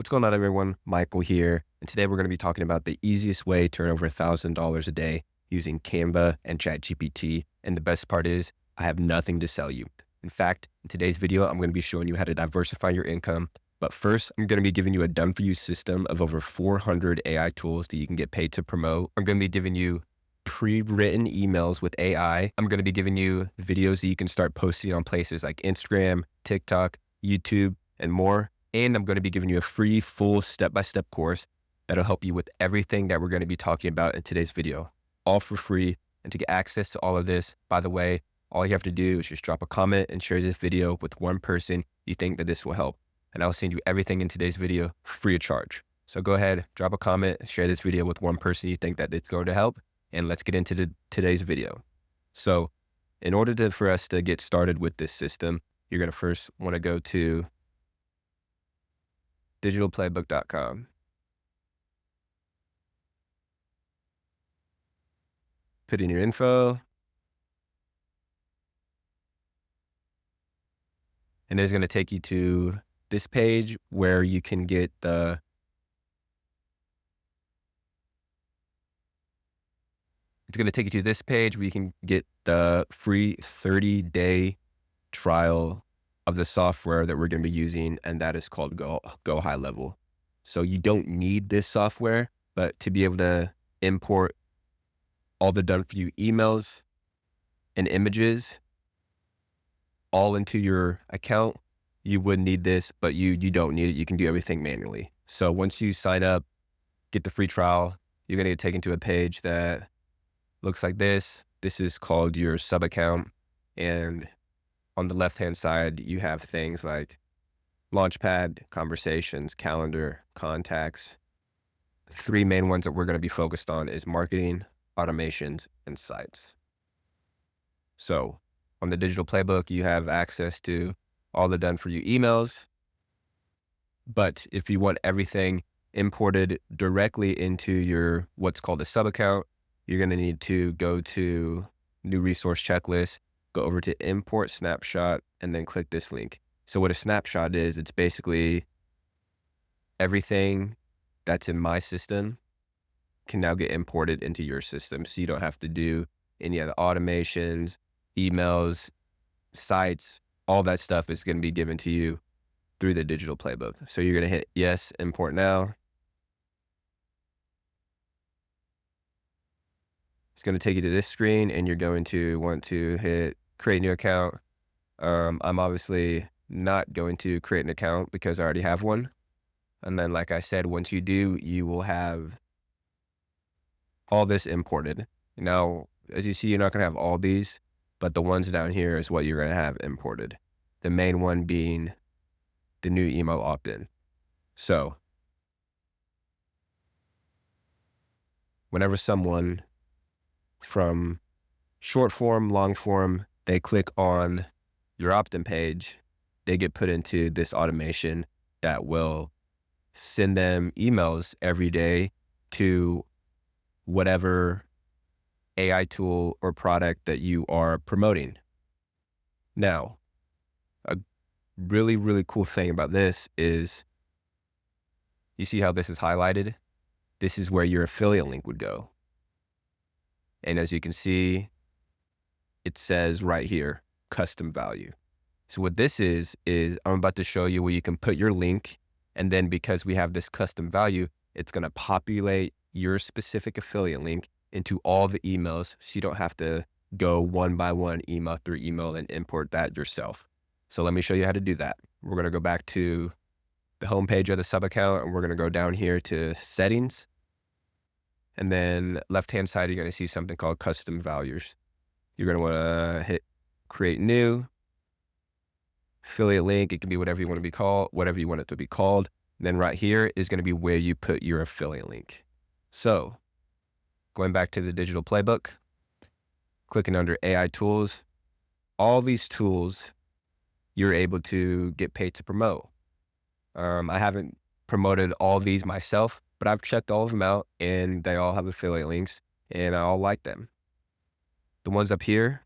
What's going on, everyone? Michael here, and today we're going to be talking about the easiest way to earn over $1,000 a day using Canva and ChatGPT. And the best part is, I have nothing to sell you. In fact, in today's video, I'm going to be showing you how to diversify your income. But first, I'm going to be giving you a done-for-you system of over 400 AI tools that you can get paid to promote. I'm going to be giving you pre-written emails with AI. I'm going to be giving you videos that you can start posting on places like Instagram, TikTok, YouTube, and more. And I'm going to be giving you a free full step-by-step course that'll help you with everything that we're going to be talking about in today's video, all for free. And to get access to all of this, by the way, all you have to do is just drop a comment and share this video with one person you think that this will help. And I'll send you everything in today's video free of charge. So go ahead, drop a comment, share this video with one person you think that it's going to help, and let's get into today's video. So in order for us to get started with this system, you're going to first want to go to digitalplaybook.com. Put in your info. And it's going to take you to this page where you can get the free 30-day trial of the software that we're going to be using, and that is called Go High Level. So you don't need this software, but to be able to import all the done-for-you emails and images all into your account, you would need this, but you don't need it. You can do everything manually. So once you sign up, get the free trial, you're going to get taken to a page that looks like this. This is called your sub account, and on the left-hand side, you have things like Launchpad, Conversations, Calendar, Contacts. The three main ones that we're going to be focused on is marketing, automations, and sites. So on the digital playbook, you have access to all the done-for-you emails. But if you want everything imported directly into your what's called a sub-account, you're going to need to go to New Resource Checklist, go over to Import Snapshot, and then click this link. So what a snapshot is, it's basically everything that's in my system can now get imported into your system. So you don't have to do any other automations, emails, sites, all that stuff is going to be given to you through the digital playbook. So you're going to hit yes, import now. It's going to take you to this screen, and you're going to want to hit create new account. I'm obviously not going to create an account because I already have one. And then, like I said, once you do, you will have all this imported. Now, as you see, you're not going to have all these, but the ones down here is what you're going to have imported. The main one being the new email opt-in. So whenever someone from short form, long form, they click on your opt-in page, they get put into this automation that will send them emails every day to whatever AI tool or product that you are promoting. Now, a really, really cool thing about this is, you see how this is highlighted? This is where your affiliate link would go. And as you can see, it says right here, custom value. So what this is I'm about to show you where you can put your link, and then because we have this custom value, it's going to populate your specific affiliate link into all the emails, so you don't have to go one by one, email through email, and import that yourself. So let me show you how to do that. We're going to go back to the home page of the sub account, and we're going to go down here to settings. And then left-hand side, you're going to see something called custom values. You're going to want to hit create new affiliate link. It can be whatever you want to be called, whatever you want it to be called. And then right here is going to be where you put your affiliate link. So going back to the digital playbook, clicking under AI tools, all these tools you're able to get paid to promote. I haven't promoted all these myself, but I've checked all of them out, and they all have affiliate links, and I all like them. The ones up here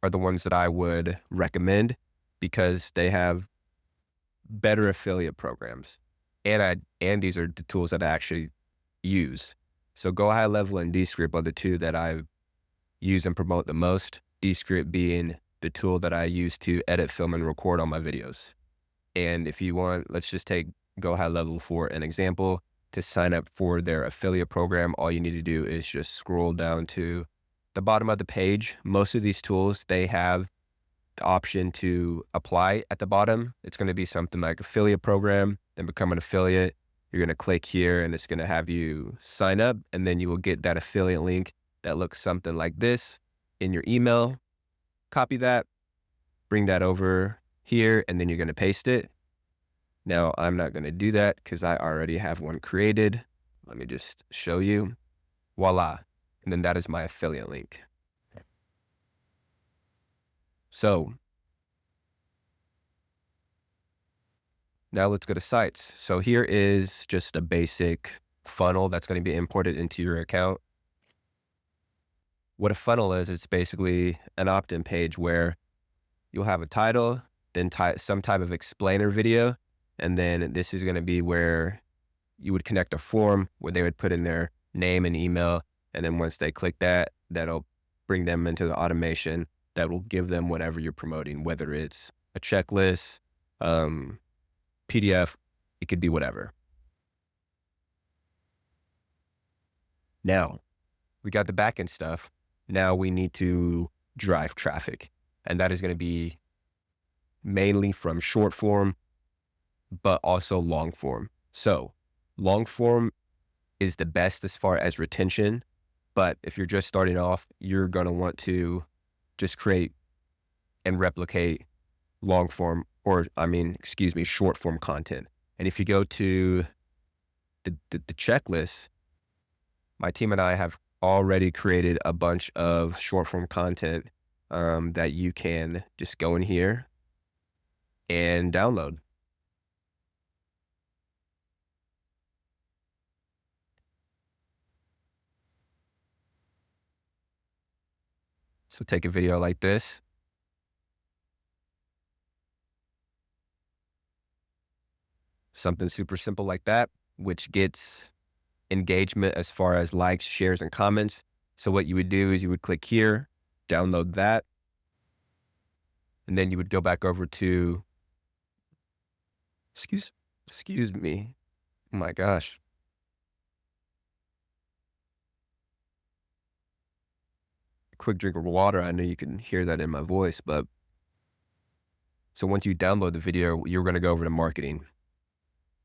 are the ones that I would recommend because they have better affiliate programs. And these are the tools that I actually use. So Go High Level and Descript are the two that I use and promote the most. Descript being the tool that I use to edit, film, and record all my videos. And if you want, let's just take Go High Level for an example. To sign up for their affiliate program, all you need to do is just scroll down to the bottom of the page. Most of these tools, they have the option to apply at the bottom. It's going to be something like affiliate program, then become an affiliate. You're going to click here and it's going to have you sign up, and then you will get that affiliate link that looks something like this in your email. Copy that, bring that over here, and then you're going to paste it. Now, I'm not going to do that because I already have one created. Let me just show you. Voila. And then that is my affiliate link. So now let's go to sites. So here is just a basic funnel that's going to be imported into your account. What a funnel is, it's basically an opt-in page where you'll have a title, then some type of explainer video. And then this is going to be where you would connect a form where they would put in their name and email. And then once they click that, that'll bring them into the automation that will give them whatever you're promoting, whether it's a checklist, PDF, it could be whatever. Now, we got the backend stuff. Now we need to drive traffic. And that is going to be mainly from short form, but also long form. So long form is the best as far as retention. But if you're just starting off, you're going to want to just create and replicate long form, short form content. And if you go to the checklist, my team and I have already created a bunch of short form content that you can just go in here and download. So take a video like this. Something super simple like that, which gets engagement as far as likes, shares, and comments. So what you would do is you would click here, download that, and then you would go back over to, excuse me. Oh my gosh. Quick drink of water. I know you can hear that in my voice, but so once you download the video, you're going to go over to marketing.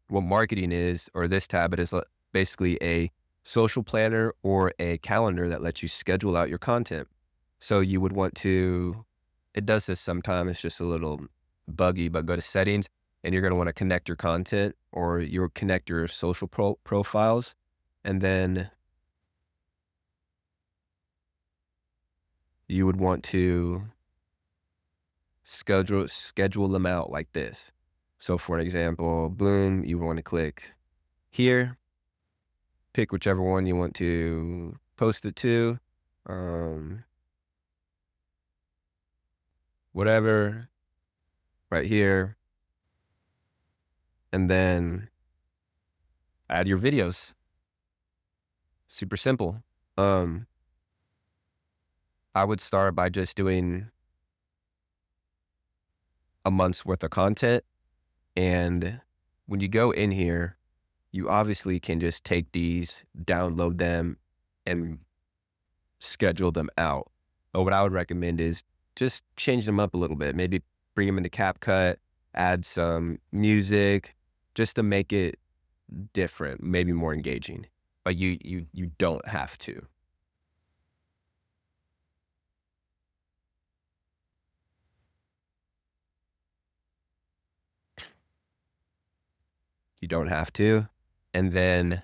What marketing is, or this tab, it is basically a social planner or a calendar that lets you schedule out your content. So you would want to, it does this sometimes, it's just a little buggy, but go to settings and you're going to want to connect your content, or you'll connect your social profiles, and then you would want to schedule them out like this. So for an example, boom, you want to click here, pick whichever one you want to post it to, whatever, right here, and then add your videos. Super simple. I would start by just doing a month's worth of content. And when you go in here, you obviously can just take these, download them, and schedule them out. But what I would recommend is just change them up a little bit. Maybe bring them into CapCut, add some music, just to make it different, maybe more engaging. But you don't have to. You don't have to. And then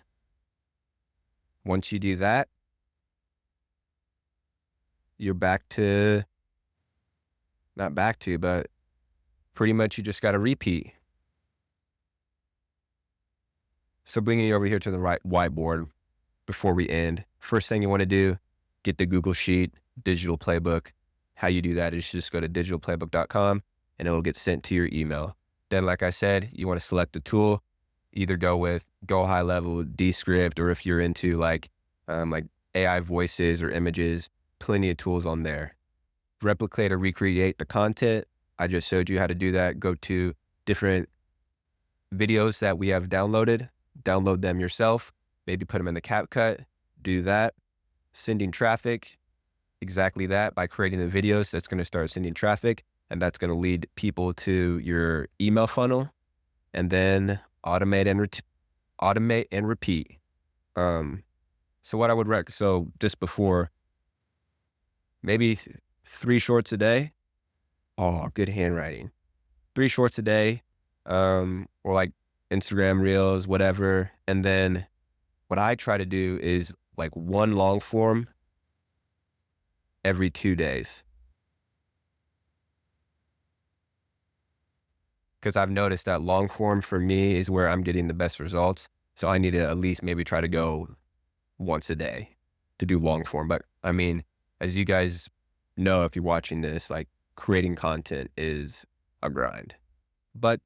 once you do that, you're not back to, but pretty much you just got to repeat. So bringing you over here to the right whiteboard before we end, first thing you want to do, get the Google Sheet, digital playbook. How you do that is just go to digitalplaybook.com and it will get sent to your email. Then, like I said, you want to select the tool. either go high level, Descript, or if you're into like AI voices or images, plenty of tools on there. Replicate or recreate the content. I just showed you how to do that. Go to different videos that we have downloaded, download them yourself, maybe put them in the CapCut, do that. Sending traffic, exactly that. By creating the videos, that's going to start sending traffic, and that's going to lead people to your email funnel, and then automate and repeat. So what I would recommend, so just before, maybe 3 shorts a day. Oh, good handwriting. 3 shorts a day, or like Instagram reels, whatever. And then what I try to do is like 1 long form every 2 days. Because I've noticed that long form for me is where I'm getting the best results. So I need to at least maybe try to go once a day to do long form. But I mean, as you guys know, if you're watching this, like creating content is a grind, but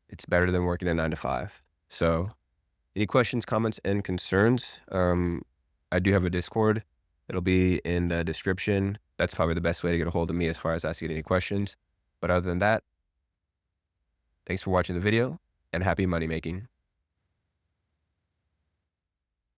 it's better than working a 9 to 5. So any questions, comments, and concerns? I do have a Discord. It'll be in the description. That's probably the best way to get a hold of me as far as asking any questions. But other than that, thanks for watching the video and happy money making.